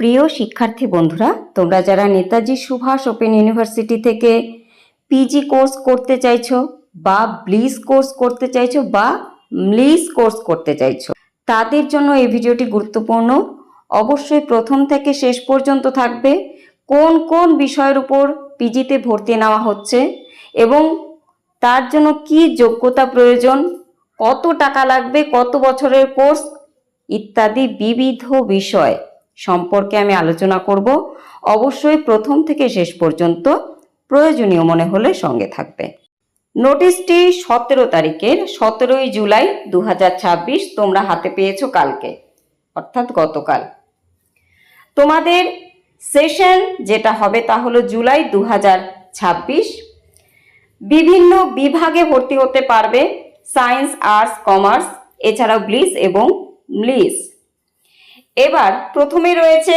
প্রিয় শিক্ষার্থী বন্ধুরা, তোমরা যারা নেতাজি সুভাষ ওপেন ইউনিভার্সিটি থেকে পিজি কোর্স করতে চাইছো বা ব্লিস কোর্স করতে চাইছো বা মলিস কোর্স করতে চাইছো, তাদের জন্য এই ভিডিওটি গুরুত্বপূর্ণ। অবশ্যই প্রথম থেকে শেষ পর্যন্ত থাকবে কোন কোন বিষয়ের উপর পিজিতে ভর্তি নেওয়া হচ্ছে এবং তার জন্য কি যোগ্যতা প্রয়োজন, কত টাকা লাগবে, কত বছরের কোর্স ইত্যাদি বিবিধ বিষয় সম্পর্কে আমি আলোচনা করব। অবশ্যই প্রথম থেকে শেষ পর্যন্ত প্রয়োজনীয় মনে হলে সঙ্গে থাকবে। নোটিশটি 17 তারিখের 17 জুলাই 2026 তোমরা হাতে পেয়েছো কালকে, অর্থাৎ গতকাল। তোমাদের সেশন যেটা হবে তা হলো জুলাই 2026। বিভিন্ন বিভাগে ভর্তি হতে পারবে, সায়েন্স, আর্টস, কমার্স, এছাড়াও ব্লিস এবং মলিস। এবার প্রথমে রয়েছে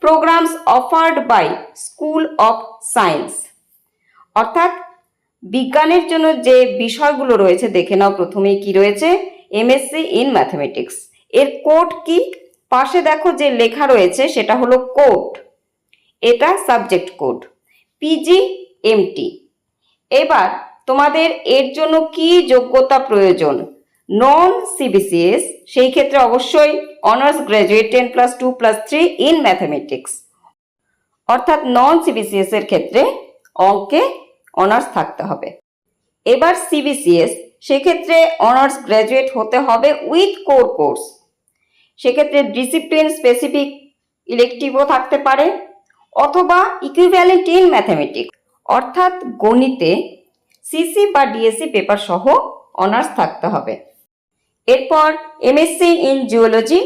programmes offered by school of science, অর্থাৎ বিজ্ঞানের জন্য যে বিষয়গুলো রয়েছে দেখে নাও। প্রথমেই কি রয়েছে, এমএসসি ইন ম্যাথমেটিক্স। এর কোড কি? পাশে দেখো যে লেখা রয়েছে সেটা হলো কোড, এটা সাবজেক্ট কোড পিজি এমটি। এবার তোমাদের এর জন্য কি যোগ্যতা প্রয়োজন? নন সিবিসিএস, সেই ক্ষেত্রে অবশ্যই অনার্স গ্র্যাজুয়েট 10+2+3 ইন ম্যাথমেটিক্স, অর্থাৎ নন সিবিসিএস এর ক্ষেত্রে অঙ্কে অনার্স থাকতে হবে। এবার সিবিসিএস, সেক্ষেত্রে অনার্স গ্র্যাজুয়েট হতে হবে উইথ কোর কোর্স, সেক্ষেত্রে ডিসিপ্লিন স্পেসিফিক ইলেকটিভও থাকতে পারে, অথবা ইকুইভ্যালেন্ট ইন ম্যাথমেটিক্স, অর্থাৎ গণিতে সিসি বা ডিএসসি পেপার সহ অনার্স থাকতে হবে। এরপর এমএসসি ইন জিওলজি,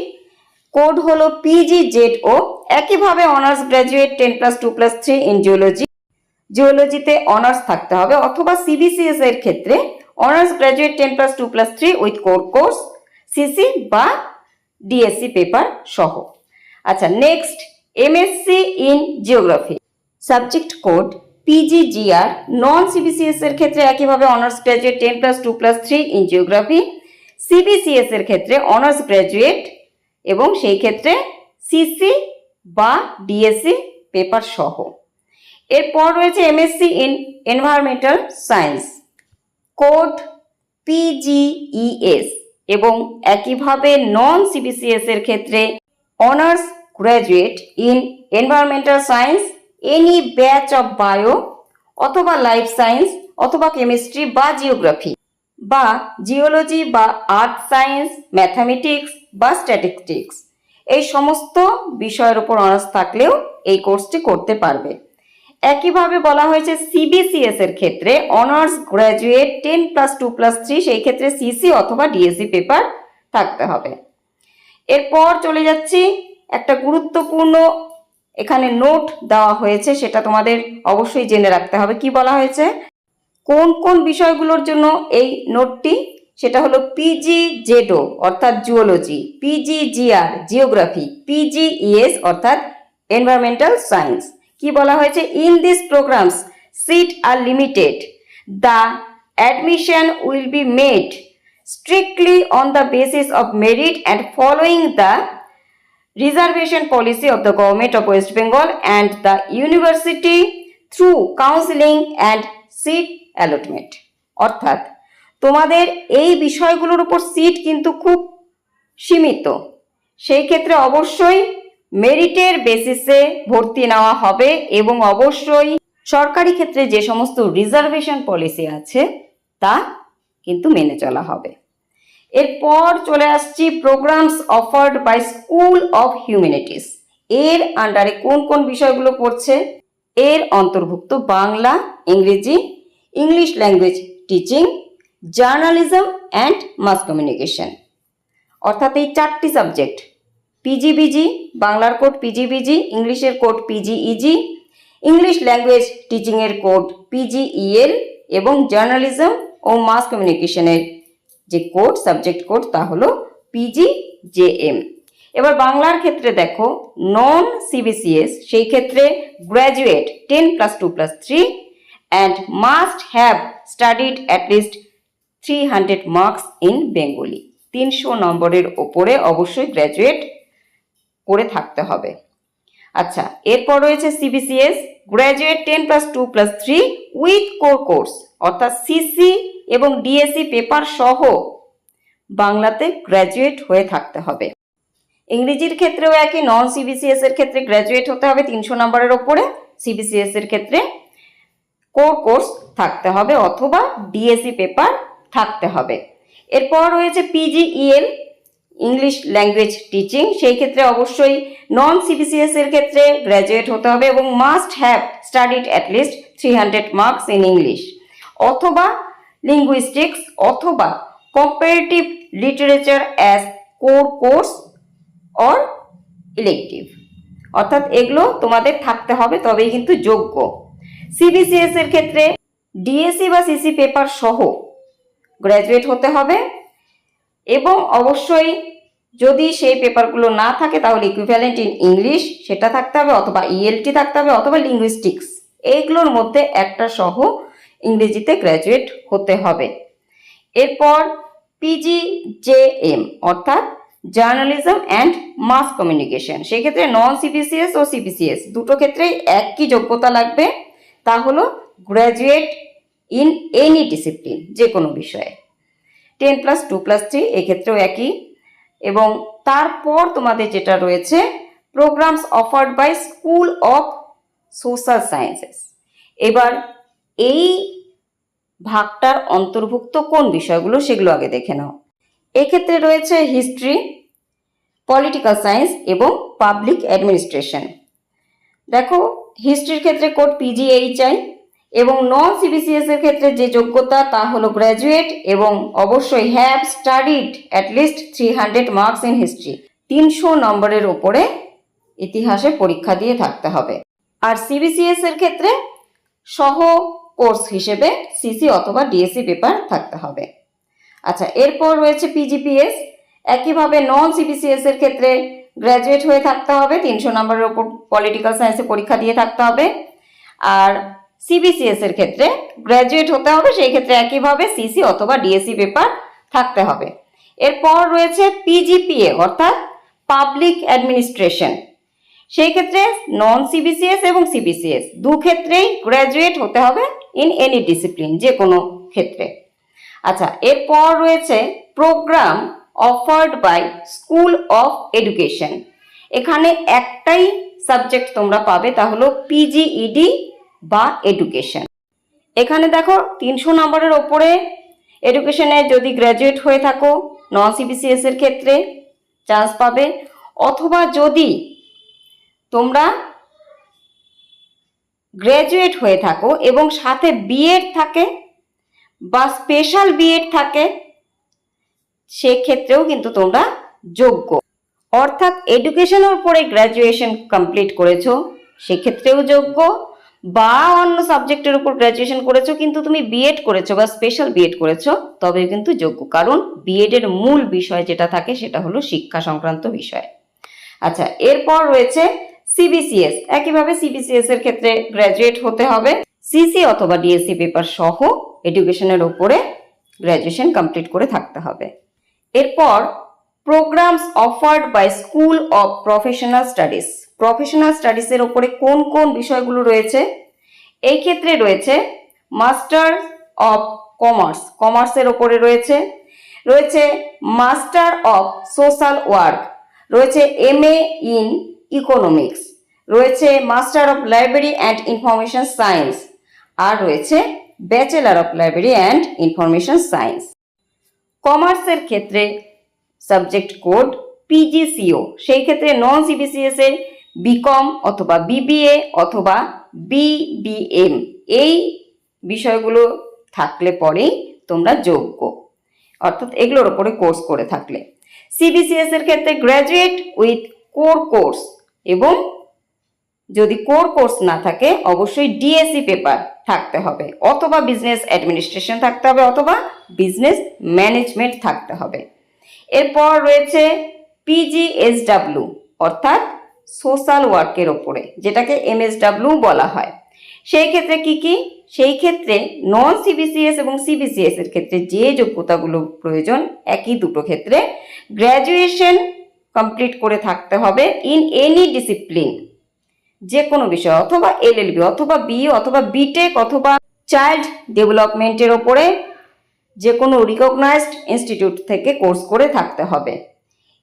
কোড হলো পিজিজেডও। একইভাবে অনার্স গ্র্যাজুয়েট 10+2+3 ইন জিওলজি, জিওলজিতে অনার্স থাকতে হবে, অথবা সিবিসিএস এর ক্ষেত্রে honours graduate 10+2+3 with core course, CC বা ডিএসসি পেপার সহ। আচ্ছা, next MSc in geography, subject code PGGR. Non CBCS এর ক্ষেত্রে একইভাবে honours graduate 10+2+3 in geography, CBCS এর ক্ষেত্রে অনার্স গ্র্যাজুয়েট এবং সেই ক্ষেত্রে সিসি বা ডিএসসি পেপার সহ। এরপর রয়েছে MSc in environmental science, code PGES, এবং একইভাবে নন সিবিসিএস এর ক্ষেত্রে honours graduate in environmental science, any batch of bio অথবা লাইফ সায়েন্স অথবা কেমিস্ট্রি বা জিওগ্রাফি বা জিওলজি বা আর্থ সায়েন্স, ম্যাথামেটিক্স বা স্ট্যাটিস্টিক্স, এই সমস্ত বিষয়ের উপর অনার্স থাকলেও এই কোর্সটি করতে পারবে। একইভাবে বলা হয়েছে সিবিসিএস এর ক্ষেত্রে অনার্স গ্র্যাজুয়েট 10+2+3, সেই ক্ষেত্রে সিসি অথবা ডিএসসি পেপার থাকতে হবে। এরপর চলে যাচ্ছি, একটা গুরুত্বপূর্ণ এখানে নোট দেওয়া হয়েছে, সেটা তোমাদের অবশ্যই জেনে রাখতে হবে। কি বলা হয়েছে, কোন কোন বিষয়গুলোর জন্য এই নোটটি, সেটা হলো পিজিজেডও অর্থাৎ জুওলজি, পিজিজিআর জিওগ্রাফি, পিজিইএস অর্থাৎ এনভায়রনমেন্টাল সায়েন্স। কি বলা হয়েছে, in this programmes seat are limited, the admission will be made strictly on the basis of merit and following the reservation policy of the government of West Bengal and the university through counseling and seat allotment। অর্থাৎ তোমাদের এই বিষয়গুলোর উপর seat কিন্তু খুব সীমিত, সেই ক্ষেত্রে অবশ্যই মেরিটের বেসিসে ভর্তি নেওয়া হবে এবং অবশ্যই সরকারি ক্ষেত্রে যে সমস্ত রিজার্ভেশন পলিসি আছে তা কিন্তু মেনে চলা হবে। এরপর চলে আসছি programmes offered by school of humanities. এর আন্ডারে কোন কোন বিষয়গুলো পড়ছে? এর অন্তর্ভুক্ত বাংলা, ইংরেজি, English language teaching, journalism and mass communication, অর্থাৎ এই 4টি সাবজেক্ট। পিজিবিজি, বাংলার কোড পিজিবিজি, ইংলিশের কোড পিজিইজি, ইংলিশ ল্যাঙ্গুয়েজ টিচিংয়ের কোড পিজিইএল এবং জার্নালিজম ও মাস কমিউনিকেশনের যে কোড, সাবজেক্ট কোড, তা হলো পিজিজেএম। এবার বাংলার ক্ষেত্রে দেখো, নন সিবিসিএস, সেই ক্ষেত্রে graduate 10+2+3 and must have studied at least 300 marks in Bengali. 300 নম্বরের ওপরে অবশ্যই গ্র্যাজুয়েট করে থাকতে হবে। আচ্ছা, এরপর রয়েছে CBCS, graduate 10+2+3 with core course, অর্থাৎ সিসি এবং ডিএসসি পেপার সহ বাংলাতে গ্র্যাজুয়েট হয়ে থাকতে হবে। ইংরেজির ক্ষেত্রেও একই, নন সিবিসিএস এর ক্ষেত্রে গ্র্যাজুয়েট হতে হবে 300 নম্বরের ওপরে, সিবিসিএস এর ক্ষেত্রে কোর কোর্স থাকতে হবে অথবা ডিএসসি পেপার থাকতে হবে। এরপর রয়েছে পিজিইএল, ইংলিশ ল্যাঙ্গুয়েজ টিচিং, সেই ক্ষেত্রে অবশ্যই নন সিবিসিএস এর ক্ষেত্রে গ্র্যাজুয়েট হতে হবে এবং must have studied at least 300 marks in English, অথবা লিঙ্গুইস্টিক্স অথবা comparative literature as core course or elective, অর্থাৎ এগুলো তোমাদের থাকতে হবে, তবেই কিন্তু যোগ্য। সিবিসিএস এর ক্ষেত্রে ডিএসসি বা সিসি পেপার সহ গ্র্যাজুয়েট হতে হবে এবং অবশ্যই যদি সেই পেপারগুলো না থাকে তাহলে ইকুইভ্যালেন্ট ইন ইংলিশ সেটা থাকতে হবে, অথবা ইএলটি থাকতে হবে, অথবা লিঙ্গুইস্টিক্স, এইগুলোর মধ্যে একটা সহ ইংরেজিতে গ্র্যাজুয়েট হতে হবে। এরপর পিজিজেএম অর্থাৎ জার্নালিজম অ্যান্ড মাস কমিউনিকেশন, সেক্ষেত্রে নন সিবিসিএস ও সিবিসিএস দুটো ক্ষেত্রেই একই যোগ্যতা লাগবে, তা হলো গ্র্যাজুয়েট ইন এনি ডিসিপ্লিন, যে কোনো বিষয়ে। 10+2+3 এক্ষেত্রেও একই। এবং তারপর তোমাদের যেটা রয়েছে programmes offered by school of social sciences. এবার এই ভাগটার অন্তর্ভুক্ত কোন বিষয়গুলো সেগুলো আগে দেখে নাও। এক্ষেত্রে রয়েছে হিস্ট্রি, পলিটিক্যাল সায়েন্স এবং পাবলিক অ্যাডমিনিস্ট্রেশন। দেখো, হিস্ট্রির ক্ষেত্রে কোড পিজিএইচআই এবং নন সিবিসিএস এর ক্ষেত্রে যে যোগ্যতা তা হলো গ্র্যাজুয়েট এবং অবশ্যই have studied at least 300 marks in history, 300 নম্বরের ওপরে ইতিহাসে পরীক্ষা দিয়ে থাকতে হবে। আর সিবিসিএস এর ক্ষেত্রে সহ কোর্স হিসেবে সিসি অথবা ডিএসসি পেপার থাকতে হবে। আচ্ছা, এরপর রয়েছে পিজিপিএস, একইভাবে নন সিবিসিএস এর ক্ষেত্রে গ্র্যাজুয়েট হয়ে থাকতে হবে, 300 নম্বরের ওপর পলিটিক্যাল সায়েন্সে পরীক্ষা দিয়ে থাকতে হবে। আর সিবিসিএস এর ক্ষেত্রে গ্র্যাজুয়েট হতে হবে, সেই ক্ষেত্রে একইভাবে সিসি অথবা ডিএসসি পেপার থাকতে হবে। এরপর রয়েছে পিজিপিএ অর্থাৎ পাবলিক অ্যাডমিনিস্ট্রেশন, সেই ক্ষেত্রে নন সিবিসিএস এবং সিবিসিএস দু ক্ষেত্রেই গ্র্যাজুয়েট হতে হবে ইন এনি ডিসিপ্লিন, যে কোনো ক্ষেত্রে। আচ্ছা, এরপর রয়েছে programme offered by school of education, এখানে একটাই সাবজেক্ট তোমরা পাবে, তা হলো পিজিইডি বা এডুকেশন। এখানে দেখো 300 নম্বরের ওপরে এডুকেশনে যদি গ্র্যাজুয়েট হয়ে থাকো নন সিবিসিএস এর ক্ষেত্রে চান্স পাবে, অথবা যদি তোমরা গ্র্যাজুয়েট হয়ে থাকো এবং সাথে বিএড থাকে বা স্পেশাল বিএড থাকে সেক্ষেত্রেও কিন্তু তোমরা যোগ্য, অর্থাৎ এডুকেশনের উপরে গ্র্যাজুয়েশন কমপ্লিট করেছো সেক্ষেত্রেও যোগ্য, বা অন্য সাবজেক্টের উপর গ্র্যাজুয়েশন করেছো কিন্তু তুমি বিএড করেছো বা স্পেশাল বিএড করেছো তবে কিন্তু যোগ্য, কারণ বিএড এর মূল বিষয় যেটা থাকে সেটা হলো শিক্ষা সংক্রান্ত বিষয়। আচ্ছা, এরপর রয়েছে সিবিসিএস, একইভাবে সিবিসিএস এর ক্ষেত্রে গ্র্যাজুয়েট হতে হবে, সিসি অথবা ডিএসসি পেপার সহ এডুকেশনের উপরে গ্র্যাজুয়েশন কমপ্লিট করে থাকতে হবে। এরপর programmes offered by school of professional studies, professional স্টাডিজের ওপরে কোন কোন বিষয়গুলো রয়েছে? এই ক্ষেত্রে রয়েছে মাস্টার অফ কমার্স, কমার্সের ওপরে রয়েছে মাস্টার অফ সোশ্যাল ওয়ার্ক, রয়েছে এমএ ইন ইকোনমিক্স, রয়েছে master of library and information science, আর রয়েছে bachelor of library and information science. কমার্সের ক্ষেত্রে সাবজেক্ট কোড পিজিসিও, সেই ক্ষেত্রে নন সিবিসিএস এর বিকম অথবা বিবিএ অথবা বিবিএম, এই বিষয়গুলো থাকলে পরেই তোমরা যোগ্য, অর্থাৎ এগুলোর ওপরে কোর্স করে থাকলে। সিবিসিএস এর ক্ষেত্রে গ্র্যাজুয়েট উইথ কোর কোর্স, এবং যদি কোর কোর্স না থাকে অবশ্যই ডিএসসি পেপার থাকতে হবে, অথবা বিজনেস অ্যাডমিনিস্ট্রেশন থাকতে হবে, অথবা বিজনেস ম্যানেজমেন্ট থাকতে হবে। এরপর রয়েছে পিজিএসডাব্লিউ অর্থাৎ সোশ্যাল ওয়ার্কের ওপরে, যেটাকে এমএসডাব্লিউ বলা হয়। সেই ক্ষেত্রে কি? সেই ক্ষেত্রে নন সিবিসিএস এবং সিবিসিএস এর ক্ষেত্রে যে যোগ্যতাগুলো প্রয়োজন একই দুটো ক্ষেত্রে গ্র্যাজুয়েশন কমপ্লিট করে থাকতে হবে ইন এনি ডিসিপ্লিন, যে কোনো বিষয়, অথবা এলএলবি অথবা বি অথবা বিটেক অথবা চাইল্ড ডেভেলপমেন্টের ওপরে যে কোনো রিকগনাইজড ইনস্টিটিউট থেকে কোর্স করে থাকতে হবে।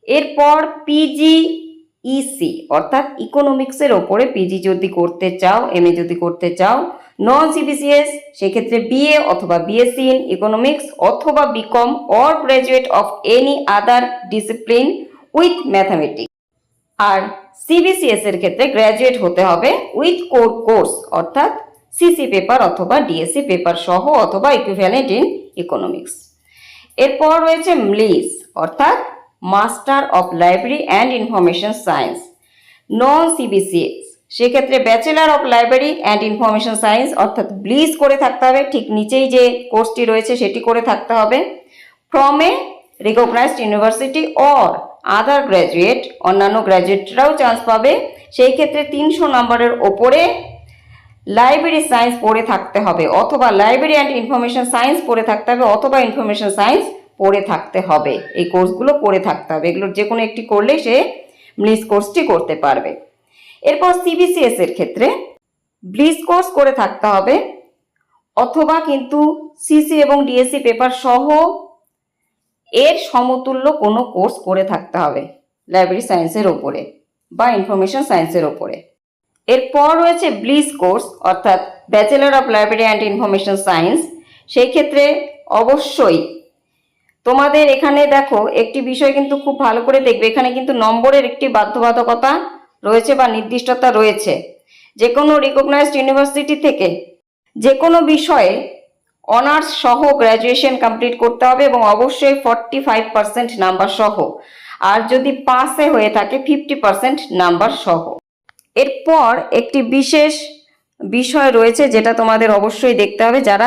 এরপর পিজিইসি অর্থাৎ ইকোনমিক্সের ওপরে পিজি যদি করতে চাও, এমএ যদি করতে চাও, নন সিবিসিএস সেক্ষেত্রে বিএ অথবা বিএসসি ইন ইকোনমিক্স অথবা BCom or graduate of any other discipline with mathematics. আর সিবিসিএস এর ক্ষেত্রে গ্র্যাজুয়েট হতে হবে উইথ কোর কোর্স অর্থাৎ সিসি পেপার অথবা ডিএসসি পেপার সহ অথবা ইকুইভ্যালেন্ট ইন ইকোনমিক্স। এরপর রয়েছে মলিস অর্থাৎ master of library and information science. Non CBCS সেক্ষেত্রে bachelor of library and information science অর্থাৎ ব্লিস করে থাকতে হবে, ঠিক নিচেই যে কোর্সটি রয়েছে সেটি করে থাকতে হবে, from a recognised university or other graduate, অন্যান্য গ্র্যাজুয়েটরাও চান্স পাবে। সেই ক্ষেত্রে 300 নম্বরের ওপরে লাইব্রেরি সায়েন্স পড়ে থাকতে হবে অথবা লাইব্রেরি অ্যান্ড ইনফরমেশন সায়েন্স পড়ে থাকতে হবে অথবা ইনফরমেশন সায়েন্স পড়ে থাকতে হবে। এই কোর্সগুলো করে থাকতে হবে, এগুলোর যে কোনো একটি করলেই সে ব্লিস কোর্সটি করতে পারবে। এরপর সিবিসিএস এর ক্ষেত্রে ব্লিস কোর্স করে থাকতে হবে অথবা কিন্তু সিসি এবং ডিএসসি পেপার সহ এর সমতুল্য কোনো কোর্স করে থাকতে হবে লাইব্রেরি সায়েন্সের ওপরে বা ইনফরমেশন সায়েন্সের ওপরে। এরপর রয়েছে ব্লিস কোর্স অর্থাৎ bachelor of library and information science. সেই ক্ষেত্রে অবশ্যই তোমাদের এখানে দেখো একটি বিষয় কিন্তু খুব ভালো করে দেখবে, এখানে কিন্তু নম্বরের একটি বাধ্যবাধকতা রয়েছে বা নির্দিষ্টতা রয়েছে। যে কোনো রিকগনাইজড ইউনিভার্সিটি থেকে যে কোনো বিষয়ে অনার্স সহ গ্র্যাজুয়েশন কমপ্লিট করতে হবে এবং অবশ্যই 45% নাম্বার সহ, আর যদি পাসে হয়ে থাকে 50% নাম্বার সহ। এরপর একটি বিশেষ বিষয় রয়েছে যেটা তোমাদের অবশ্যই দেখতে হবে, যারা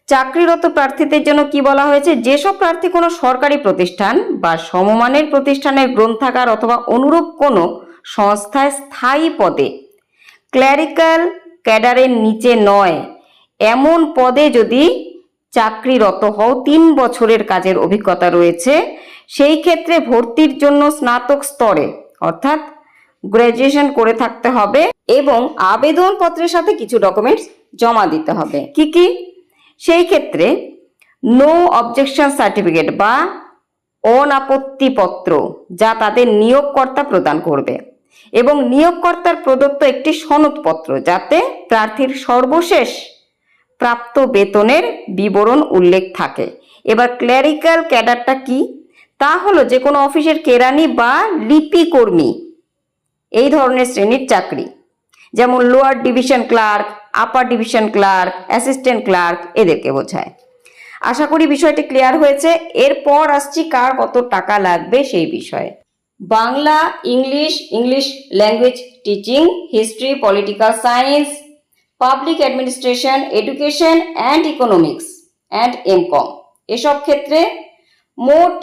চাকরিরত প্রার্থীদের জন্য কি বলা হয়েছে, যেসব প্রার্থী কোনো সরকারি প্রতিষ্ঠান বা সমমানের প্রতিষ্ঠানের গ্রন্থাগার অথবা অনুরূপ কোনো সংস্থায় স্থায়ী পদে ক্ল্যারিক্যাল ক্যাডারের নিচে নয় এমন পদে যদি চাকরিরত হও, 3 বছরের কাজের অভিজ্ঞতা রয়েছে, সেই ক্ষেত্রে ভর্তির জন্য স্নাতক স্তরে অর্থাৎ গ্র্যাজুয়েশন করে থাকতে হবে এবং আবেদনপত্রের সাথে কিছু ডকুমেন্টস জমা দিতে হবে। কি কি? সেই ক্ষেত্রে নো অবজেকশন সার্টিফিকেট বা অনাপত্তিপত্র যা তাদের নিয়োগকর্তা প্রদান করবে এবং নিয়োগকর্তার প্রদত্ত একটি সনদপত্র যাতে প্রার্থীর সর্বশেষ প্রাপ্ত বেতনের বিবরণ উল্লেখ থাকে। এবার ক্ল্যারিক্যাল ক্যাডারটা কি? তা হলো যে কোনো অফিসের কেরানি বা লিপিকর্মী এই ধরনের শ্রেণীর চাকরি, যেমন lower division clerk, upper division clerk, assistant clerk, এদেরকে বোঝায়। আশা করি বিষয়টি ক্লিয়ার হয়েছে। এরপর আসছি কার কত টাকা লাগবে সেই বিষয়ে। Bangla, English language teaching, history, political science, public administration, education and economics and MCom, এসব ক্ষেত্রে মোট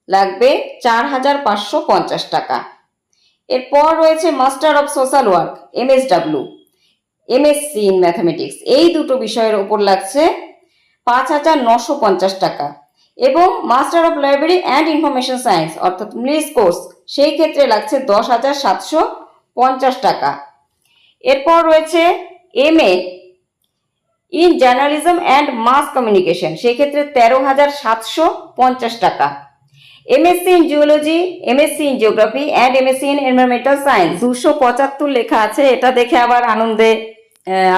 লাগবে 4550 টাকা। এরপর রয়েছে master of social work, MSW, MSc in mathematics, এই দুটো বিষয়ের ওপর লাগছে 5950 টাকা এবং master of library and information science অর্থাৎ মলিস কোর্স, সেই ক্ষেত্রে লাগছে 10750 টাকা। এরপর রয়েছে MA in journalism and mass communication, সেই ক্ষেত্রে 13750 টাকা। MSc in geology, MSc in geography and MSc in environmental science 275 লেখা আছে, এটা দেখে আবার আনন্দে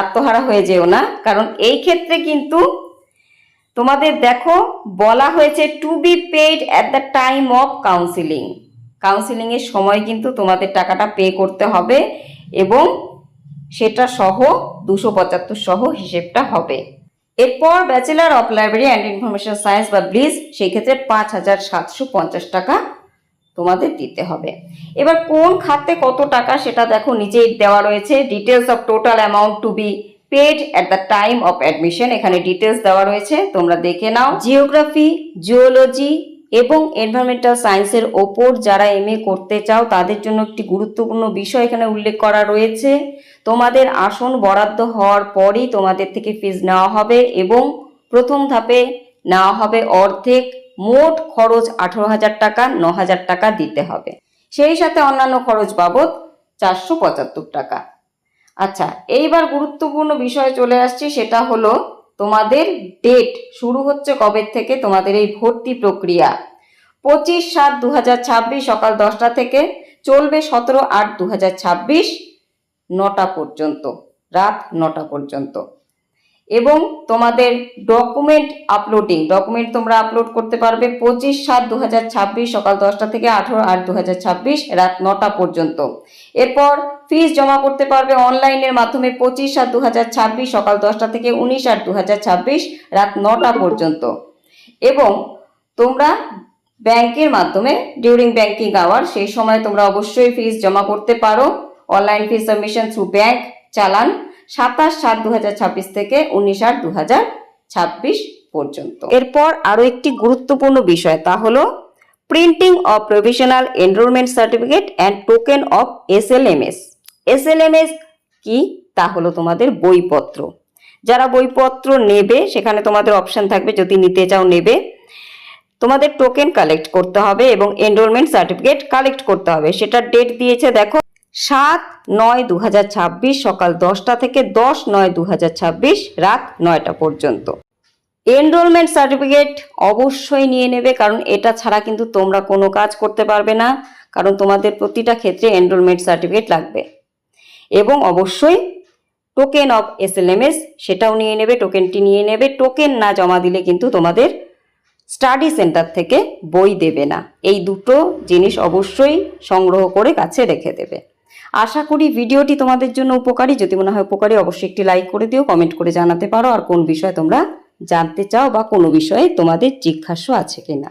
আত্মহারা হয়ে যেও না, কারণ এই ক্ষেত্রে কিন্তু তোমাদের দেখো বলা হয়েছে to be paid at the time of counselling এর সময় কিন্তু তোমাদের টাকাটা পে করতে হবে এবং সেটা সহ 275 সহ হিসেবটা হবে। এরপর bachelor of library and information science বা ব্লিস, সেই ক্ষেত্রে 5750 টাকা তোমাদের দিতে হবে। এবার কোন খাতে কত টাকা সেটা দেখো নিচেই দেওয়া রয়েছে, details of total amount to be paid at the time of admission, এখানে ডিটেলস দেওয়া রয়েছে, তোমরা দেখে নাও। জিওগ্রাফি, জিওলজি এবং এনভায়রনমেন্টাল সায়েন্সের ওপর যারা MA করতে চাও তাদের জন্য একটি গুরুত্বপূর্ণ বিষয় এখানে উল্লেখ করা রয়েছে, তোমাদের আসন বরাদ্দ হওয়ার পরই তোমাদের থেকে ফিজ নেওয়া হবে এবং প্রথম ধাপে নেওয়া হবে অর্ধেক, মোট খরচ 18,000 টাকা, 9,000 টাকা দিতে হবে। সেই সাথে অন্যান্য খরচ বাবদ 475 টাকা। আচ্ছা, এইবার গুরুত্বপূর্ণ বিষয় চলে আসছে, সেটা হলো তোমাদের ডেট শুরু হচ্ছে কবে থেকে তোমাদের এই ভর্তি প্রক্রিয়া। 25/7/2026 সকাল 10টা থেকে, চলবে 17/8/2026 9টা পর্যন্ত, রাত 9টা পর্যন্ত। এবং তোমাদের ডকুমেন্ট তোমরা আপলোড করতে পারবে 25/7/2026 সকাল 10টা থেকে 18/8/2026 রাত 9টা পর্যন্ত। এরপর ফিস জমা করতে পারবে অনলাইনের মাধ্যমে 25/7/2026 সকাল 10টা থেকে 19/8/2026 রাত 9টা পর্যন্ত। এবং তোমরা ব্যাংকের মাধ্যমে ডিউরিং ব্যাংকিং আওয়ার, সেই সময় তোমরা অবশ্যই ফিস জমা করতে পারো। Online fees submission through bank challan 27/7/2026 থেকে 19/8/2026 পর্যন্ত। এরপর আরো একটি গুরুত্বপূর্ণ বিষয়, তা হলো printing of provisional enrolment certificate and token of SLMS। SLMS কি? তা হলো তোমাদের বইপত্র। যারা বইপত্র নেবে সেখানে তোমাদের অপশন থাকবে, যদি নিতে চাও নেবে। তোমাদের টোকেন কালেক্ট করতে হবে এবং এনরোলমেন্ট সার্টিফিকেট কালেক্ট করতে হবে। সেটা ডেট দিয়েছে দেখো, 7/9/2026 সকাল 10টা থেকে 10/9/2026 রাত 9টা পর্যন্ত। এনরোলমেন্ট সার্টিফিকেট অবশ্যই নিয়ে নেবে, কারণ এটা ছাড়া কিন্তু তোমরা কোনো কাজ করতে পারবে না, কারণ তোমাদের প্রতিটা ক্ষেত্রে এনরোলমেন্ট সার্টিফিকেট লাগবে। এবং অবশ্যই টোকেন অফ SLMS সেটাও নিয়ে নেবে, টোকেনটি নিয়ে নেবে। টোকেন না জমা দিলে কিন্তু তোমাদের স্টাডি সেন্টার থেকে বই দেবে না। এই দুটো জিনিস অবশ্যই সংগ্রহ করে কাছে রেখে দেবে। আশা করি ভিডিওটি তোমাদের জন্য উপকারী। যদি মনে হয় উপকারী, অবশ্যই একটি লাইক করে দিও, কমেন্ট করে জানাতে পারো আর কোন বিষয়ে তোমরা জানতে চাও বা কোনো বিষয়ে তোমাদের জিজ্ঞাসা আছে কিনা।